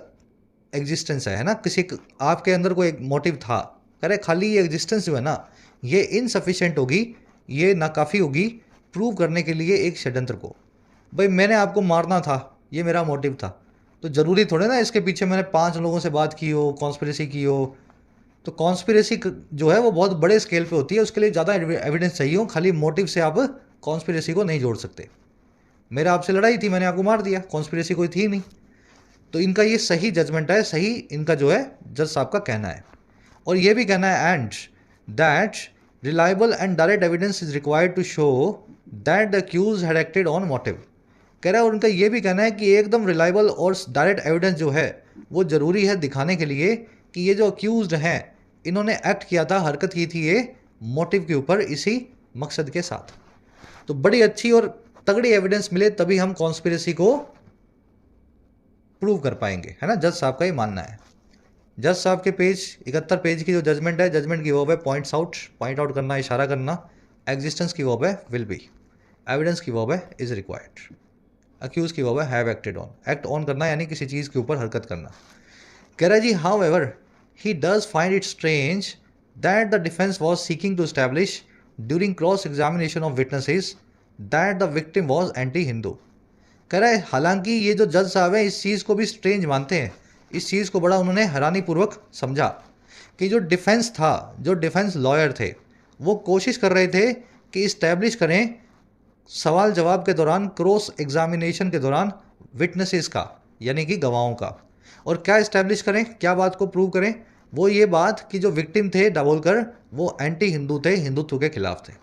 एग्जिस्टेंस है ना, किसी आपके अंदर कोई एक मोटिव था। कह रहे खाली ये एग्जिस्टेंस जो है ना, ये इनसफिशिएंट होगी, ये नाकाफ़ी होगी प्रूव करने के लिए एक षड्यंत्र को। भाई मैंने आपको मारना था, ये मेरा मोटिव था, तो ज़रूरी थोड़े ना इसके पीछे मैंने 5 लोगों से बात की हो, कॉन्स्पिरेसी की हो। तो कॉन्स्पिरेसी जो है वो बहुत बड़े स्केल पे होती है, उसके लिए ज़्यादा एविडेंस चाहिए हो, खाली मोटिव से आप कॉन्स्पिरेसी को नहीं जोड़ सकते। मेरा आपसे लड़ाई थी, मैंने आपको मार दिया, कॉन्स्पिरेसी कोई थी नहीं। तो इनका ये सही जजमेंट है, सही इनका जो है जज साहब का कहना है। और ये भी कहना है and that reliable and direct evidence is required to show that the accused had acted on motive. कह रहा है, और उनका ये भी कहना है कि एकदम रिलायबल और डायरेक्ट एविडेंस जो है वो ज़रूरी है दिखाने के लिए कि ये जो अक्यूज्ड हैं इन्होंने एक्ट किया था, हरकत की थी ये मोटिव के ऊपर, इसी मकसद के साथ। तो बड़ी अच्छी और तगड़ी एविडेंस मिले तभी हम कॉन्स्पिरेसी को प्रूव कर पाएंगे, है ना। जज साहब का ये मानना है। जज साहब के पेज 71 पेज की जो जजमेंट है, जजमेंट की वर्ब है पॉइंट आउट करना, इशारा करना। एग्जिस्टेंस की वर्ब है विल बी। एविडेंस की वर्ब है इज रिक्वायर्ड। अक्यूज की वर्ब है have acted on. Act on करना यानी किसी चीज़ के ऊपर हरकत करना। कह रहा है जी, however he does find it strange that the defence was seeking to establish during cross examination of witnesses that the victim was anti Hindu. कह रहा है, हालांकि ये जो जज साहब हैं इस चीज़ को भी स्ट्रेंज मानते हैं, इस चीज़ को बड़ा उन्होंने हैरानीपूर्वक समझा कि जो डिफेंस था, जो डिफेंस लॉयर थे, वो कोशिश कर रहे थे कि इस्टेब्लिश करें सवाल जवाब के दौरान, क्रॉस एग्जामिनेशन के दौरान विटनेसेस का, यानी कि गवाहों का। और क्या इस्टेब्लिश करें, क्या बात को प्रूव करें? वो ये बात कि जो विक्टिम थे दाभोलकर वो एंटी हिंदू थे, हिंदुत्व के खिलाफ थे।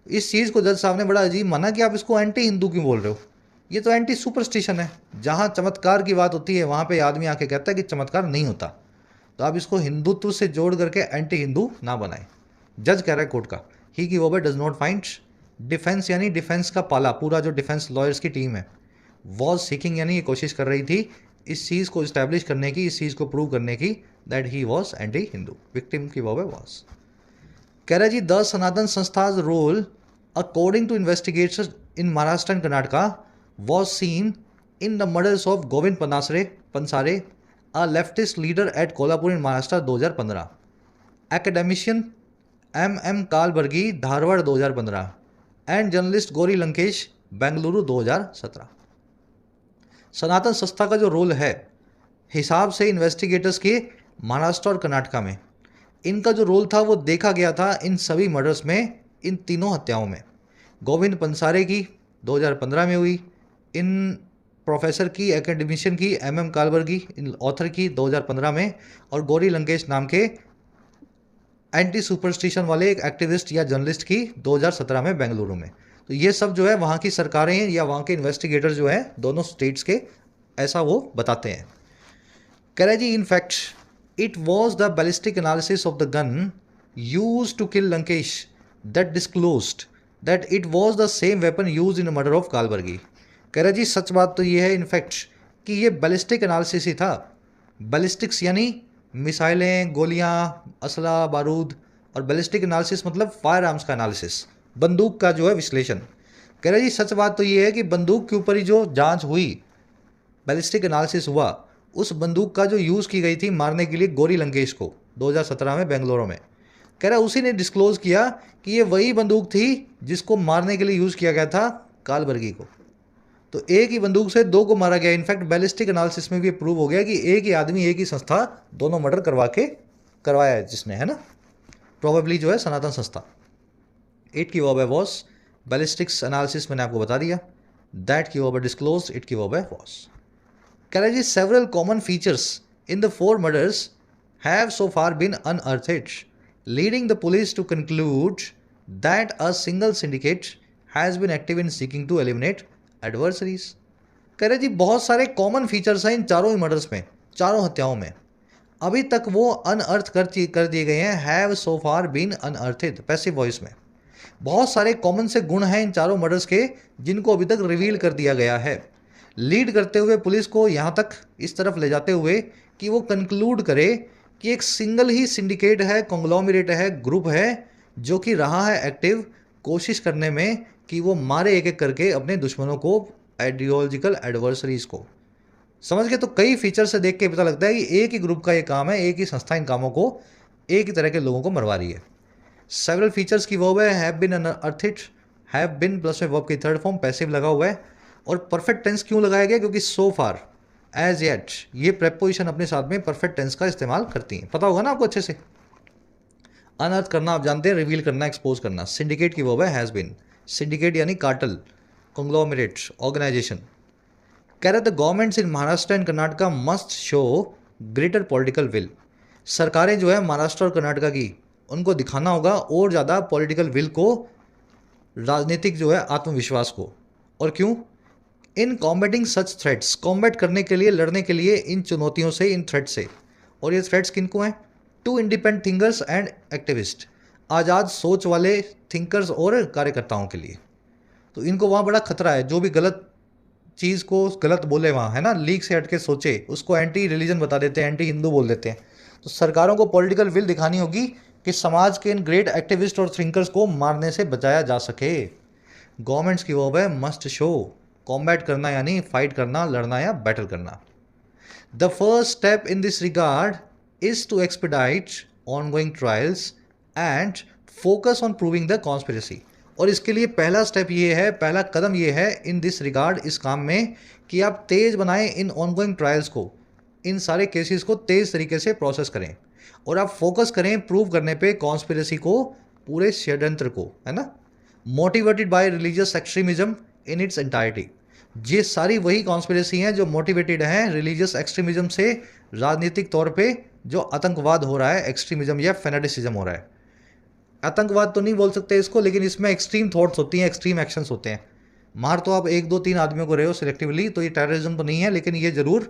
इस चीज़ को जज साहब ने बड़ा अजीब माना कि आप इसको एंटी हिंदू क्यों बोल रहे हो, ये तो एंटी सुपरस्टिशन है। जहाँ चमत्कार की बात होती है वहाँ पे आदमी आके कहता है कि चमत्कार नहीं होता, तो आप इसको हिंदुत्व से जोड़ करके एंटी हिंदू ना बनाएं। जज कह रहा है कोर्ट का, ही की verb does not find. Defence यानी डिफेंस का पाला, पूरा जो डिफेंस लॉयर्स की टीम है, वॉज सीकिंग यानी ये कोशिश कर रही थी इस चीज़ को इस्टेब्लिश करने की, इस चीज़ को प्रूव करने की that he was anti Hindu. Victim की वर्ब है वॉज। कह रहा जी, the Sanatan Sanstha's role according to investigations in Maharashtra and Karnataka was seen in the murders of Govind Pansare, a leftist leader at Kolhapur in Maharashtra 2015, academician M. Kalburgi, Dharwad 2015, and journalist Gauri Lankesh, Bengaluru 2017। सनातन संस्था का जो role है हिसाब से investigators के महाराष्ट्र और कर्नाटका में, इनका जो रोल था वो देखा गया था इन सभी मर्डर्स में, इन तीनों हत्याओं में। गोविंद पंसारे की 2015 में हुई, इन प्रोफेसर की, एकेडमिशियन की, M. कालबर्गी, इन ऑथर की 2015 में, और गौरी लंकेश नाम के एंटी सुपरस्टिशन वाले एक एक्टिविस्ट या जर्नलिस्ट की 2017 में बेंगलुरु में। तो ये सब जो है वहाँ की सरकारें या वहाँ के इन्वेस्टिगेटर जो है दोनों स्टेट्स के, ऐसा वो बताते हैं। कह रहा है जी, in fact it was the ballistic analysis of the gun use to kill Lankesh that disclosed that it was the same weapon use in murder of Kalburgi. कह रहा जी, सच बात तो ये है इनफैक्ट कि ये बैलिस्टिक एनालिसिस ही था। बैलिस्टिक्स यानी मिसाइलें, गोलियां, असला, बारूद, और बैलिस्टिक एनालिसिस मतलब फायर आर्म्स का एनालिसिस, बंदूक का जो है विश्लेषण। कह रहा जी, सच बात तो ये है कि बंदूक के ऊपर ही जो जांच हुई, बैलिस्टिक एनालिसिस हुआ, उस बंदूक का जो यूज़ की गई थी मारने के लिए गौरी लंकेश को 2017 में बेंगलुरु में, कह रहा उसी ने डिस्क्लोज किया कि ये वही बंदूक थी जिसको मारने के लिए यूज़ किया गया था कालबर्गी को। तो एक ही बंदूक से दो को मारा गया। इनफैक्ट बैलिस्टिक एनालिसिस में भी प्रूव हो गया कि एक ही आदमी, एक ही संस्था दोनों मर्डर करवाया है जिसने, है ना, प्रोबेबली जो है सनातन संस्था। 8 की वर्ब है वॉज। बैलिस्टिक्स एनालिसिस मैंने आपको बता दिया। दैट की वर्ब है डिस्क्लोज, इट की वर्ब है वॉज। कह रहा जी, several common features in the 4 murders have so far been unearthed, leading the police to conclude that a single syndicate has been active in seeking to eliminate adversaries. कह रहे जी, बहुत सारे कॉमन फीचर्स हैं इन चारों ही murders में, चारों हत्याओं में, अभी तक वो अनअर्थ कर दिए गए हैं। Have so far been unearthed, passive voice में। बहुत सारे कॉमन से गुण हैं इन चारों मर्डर्स के जिनको अभी तक रिवील कर दिया गया है, लीड करते हुए पुलिस को यहाँ तक इस तरफ ले जाते हुए कि वो कंक्लूड करे कि एक सिंगल ही सिंडिकेट है, कॉन्ग्लोमरेट है, ग्रुप है जो कि रहा है एक्टिव, कोशिश करने में कि वो मारे एक एक करके अपने दुश्मनों को, आइडियोलॉजिकल एडवर्सरीज को। समझ के? तो कई फीचर से देख के पता लगता है कि एक ही ग्रुप का ये काम है, एक ही संस्था इन कामों को, एक ही तरह के लोगों को मरवा रही है। सेवरल फीचर्स की वर्ब है have been unearthed, have been plus में वर्ब की थर्ड फॉर्म पैसिव लगा हुआ है। और परफेक्ट टेंस क्यों लगाया गया? क्योंकि सो फार, एज येट, ये प्रेपोजिशन अपने साथ में परफेक्ट टेंस का इस्तेमाल करती हैं। पता होगा ना आपको अच्छे से। अनअर्थ करना आप जानते हैं, रिवील करना, एक्सपोज करना। सिंडिकेट की वर्ब है हैज़ बीन, सिंडिकेट यानी कार्टल, कंग्लोमरेट, ऑर्गेनाइजेशन। कह रहे थे governments in Maharashtra and Karnataka must show greater political will. सरकारें जो है महाराष्ट्र और कर्नाटका की, उनको दिखाना होगा और ज़्यादा पॉलिटिकल विल को, राजनीतिक जो है आत्मविश्वास को। और क्यों? इन कॉम्बैटिंग सच थ्रेट्स, कॉम्बैट करने के लिए, लड़ने के लिए इन चुनौतियों से, इन थ्रेट से। और ये थ्रेट्स किनको हैं? To independent thinkers and activist, आज़ाद सोच वाले थिंकर्स और कार्यकर्ताओं के लिए। तो इनको वहाँ बड़ा खतरा है, जो भी गलत चीज़ को गलत बोले वहाँ, है ना, लीक से हट के सोचे, उसको एंटी रिलीजन बता देते हैं, एंटी हिंदू बोल देते हैं। तो सरकारों को पॉलिटिकल विल दिखानी होगी कि समाज के इन ग्रेट एक्टिविस्ट और थिंकर्स को मारने से बचाया जा सके। गवर्नमेंट्स की वो है मस्ट शो, कॉम्बैट करना यानी फाइट करना, लड़ना या बैटल करना। The first step in this regard is to expedite ongoing trials and focus on proving the conspiracy. और इसके लिए पहला स्टेप ये है, पहला कदम ये है इन दिस रिगार्ड, इस काम में, कि आप तेज़ बनाएं इन ऑनगोइंग ट्रायल्स को, इन सारे केसेस को तेज़ तरीके से प्रोसेस करें, और आप फोकस करें प्रूव करने पे कॉन्स्पिरेसी को, पूरे षड्यंत्र को, है ना। Motivated by religious extremism in its entirety. ये सारी वही कॉन्स्पिरेसी हैं जो मोटिवेटेड हैं रिलीजियस एक्सट्रीमिज्म से, राजनीतिक तौर पे जो आतंकवाद हो रहा है, एक्सट्रीमिज्म या फेनेटिसिज्म हो रहा है। आतंकवाद तो नहीं बोल सकते इसको, लेकिन इसमें एक्सट्रीम थॉट्स होती हैं, एक्सट्रीम एक्शंस होते हैं। मार तो आप 1 2 3 आदमियों को रहे हो सिलेक्टिवली, तो ये टेररिज्म तो नहीं है, लेकिन ये जरूर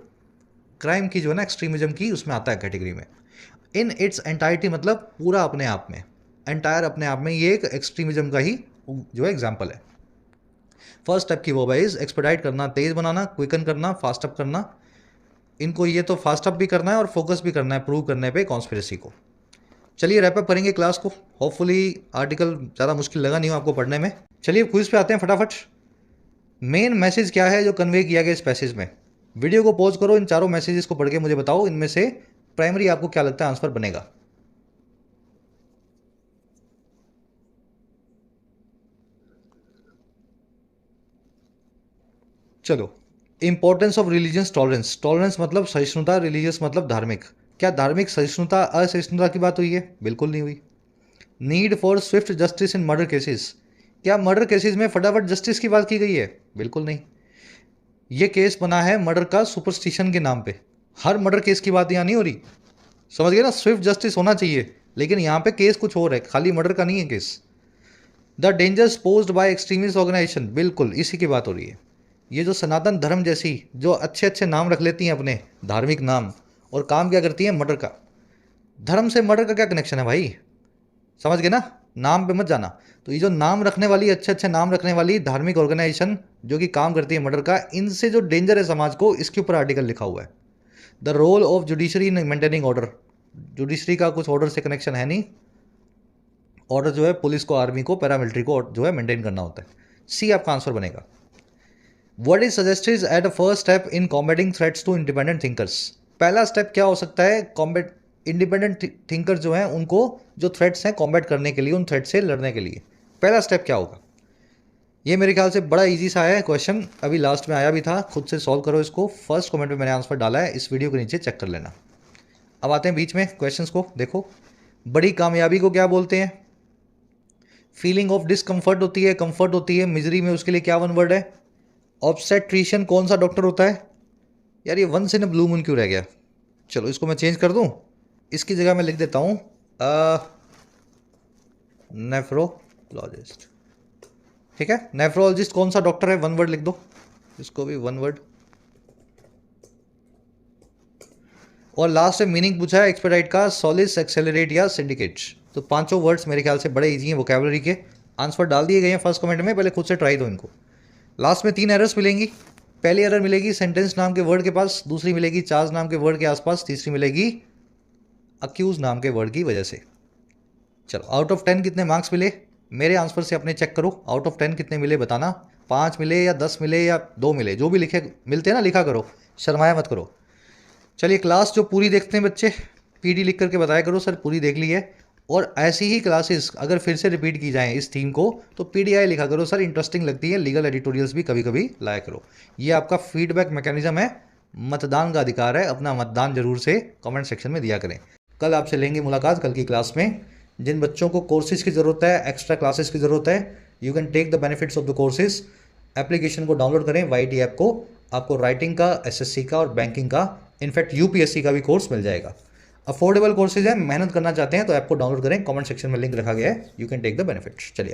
क्राइम की जो है ना, एक्सट्रीमिज्म की, उसमें आता है कैटेगरी में। इन इट्स एंटायरिटी मतलब पूरा अपने आप में, एंटायर अपने आप में, ये एक एक्सट्रीमिज्म का ही जो है एग्जाम्पल है। फर्स्ट स्टेप की वो इज एक्सपेडाइट करना, तेज बनाना, क्विकन करना, फास्ट अप करना। इनको ये तो फास्ट अप भी करना है और फोकस भी करना है प्रूव करने पे कॉन्स्पिरेसी को। चलिए रैप अप करेंगे क्लास को। होपफुली आर्टिकल ज़्यादा मुश्किल लगा नहीं हो आपको पढ़ने में। चलिए क्विज पे आते हैं फटाफट। मेन मैसेज क्या है जो कन्वे किया गया इस पैसेज में? वीडियो को पॉज करो, इन चारों मैसेजेस को पढ़ के मुझे बताओ इनमें से प्राइमरी आपको क्या लगता है आंसर बनेगा। चलो, importance of religious tolerance. Tolerance मतलब सहिष्णुता, रिलीजियस मतलब धार्मिक। क्या धार्मिक सहिष्णुता असहिष्णुता की बात हुई है? बिल्कुल नहीं हुई। Need for Swift justice in murder cases. क्या मर्डर केसेस में फटाफट जस्टिस की बात की गई है? बिल्कुल नहीं। ये केस बना है मर्डर का सुपरस्टिशन के नाम पे। हर मर्डर केस की बात यहाँ नहीं हो रही, समझ गए ना। स्विफ्ट जस्टिस होना चाहिए, लेकिन यहाँ पे केस कुछ और है, खाली मर्डर का नहीं है case. The dangers posed by extremist organisation, बिल्कुल इसी की बात हो रही है। ये जो सनातन धर्म जैसी जो अच्छे अच्छे नाम रख लेती हैं अपने, धार्मिक नाम, और काम क्या करती हैं? मर्डर का। धर्म से मर्डर का क्या कनेक्शन है भाई? समझ गए ना, नाम पे मत जाना। तो ये जो नाम रखने वाली, अच्छे अच्छे नाम रखने वाली धार्मिक ऑर्गेनाइजेशन जो कि काम करती है मर्डर का, इनसे जो डेंजर है समाज को, इसके ऊपर आर्टिकल लिखा हुआ है। The role of judiciary in maintaining order. Judiciary का कुछ ऑर्डर से कनेक्शन है नहीं। ऑर्डर जो है पुलिस को, आर्मी को, पैरामिलिट्री को जो है मेंटेन करना होता है। सी आपका आंसर बनेगा। What is suggested at a first step in combating threats to independent thinkers. पहला स्टेप क्या हो सकता है कॉम्बैट इंडिपेंडेंट थिंकर जो हैं उनको, जो थ्रेट्स हैं कॉम्बैट करने के लिए, उन थ्रेट से लड़ने के लिए पहला स्टेप क्या होगा? ये मेरे ख्याल से बड़ा इजी सा है क्वेश्चन, अभी लास्ट में आया भी था। खुद से सॉल्व करो इसको, फर्स्ट कमेंट में मैंने आंसर डाला है, इस वीडियो के नीचे चेक कर लेना। अब आते हैं बीच में क्वेश्चंस को। देखो, बड़ी कामयाबी को क्या बोलते हैं? फीलिंग ऑफ डिसकम्फर्ट होती है, कंफर्ट होती है, मिजरी में उसके लिए क्या वन वर्ड है? ऑब्स्टेट्रिशियन कौन सा डॉक्टर होता है? यार ये once in a blue moon क्यों रह गया? चलो इसको मैं चेंज कर दूं, इसकी जगह मैं लिख देता हूं नेफ्रोलॉजिस्ट। ठीक है, नेफ्रोलॉजिस्ट कौन सा डॉक्टर है? वन वर्ड लिख दो, इसको भी वन वर्ड। और लास्ट में मीनिंग पूछा है एक्सपेडाइट का, सॉलिस, एक्सेलरेट या सिंडिकेट। तो पांचों वर्ड्स मेरे ख्याल से बड़े इजी हैं, वोकैबुलरी के। आंसर डाल दिए गए हैं फर्स्ट कमेंट में, पहले खुद से ट्राई दो इनको। लास्ट में 3 एरर्स मिलेंगी। पहली एरर मिलेगी सेंटेंस नाम के वर्ड के पास, दूसरी मिलेगी चार्ज नाम के वर्ड के आसपास, तीसरी मिलेगी अक्यूज नाम के वर्ड की वजह से। चलो, आउट ऑफ 10 कितने मार्क्स मिले? मेरे आंसर से अपने चेक करो, आउट ऑफ 10 कितने मिले बताना। 5 मिले या 10 मिले या 2 मिले, जो भी लिखे मिलते हैं ना लिखा करो, शर्माया मत करो। चलिए क्लास जो पूरी देखते हैं बच्चे, पीडी लिख करके बताया करो सर पूरी देख ली है। और ऐसी ही क्लासेस अगर फिर से रिपीट की जाएं इस थीम को, तो पीडीआई लिखा करो सर, इंटरेस्टिंग लगती है। लीगल एडिटोरियल्स भी कभी कभी लाया करो। ये आपका फीडबैक मैकेनिज्म है, मतदान का अधिकार है, अपना मतदान जरूर से कमेंट सेक्शन में दिया करें। कल आपसे लेंगे मुलाकात कल की क्लास में। जिन बच्चों को कोर्सेज की ज़रूरत है, एक्स्ट्रा क्लासेस की ज़रूरत है, you can take the benefits of the courses. Application को डाउनलोड करें YT ऐप को, आपको राइटिंग का, SSC का और बैंकिंग का, इनफैक्ट UPSC का भी कोर्स मिल जाएगा। अफोर्डेबल कोर्सेज है, मेहनत करना चाहते हैं तो ऐप को डाउनलोड करें, कमेंट सेक्शन में लिंक रखा गया है, you can take the benefits. चलिए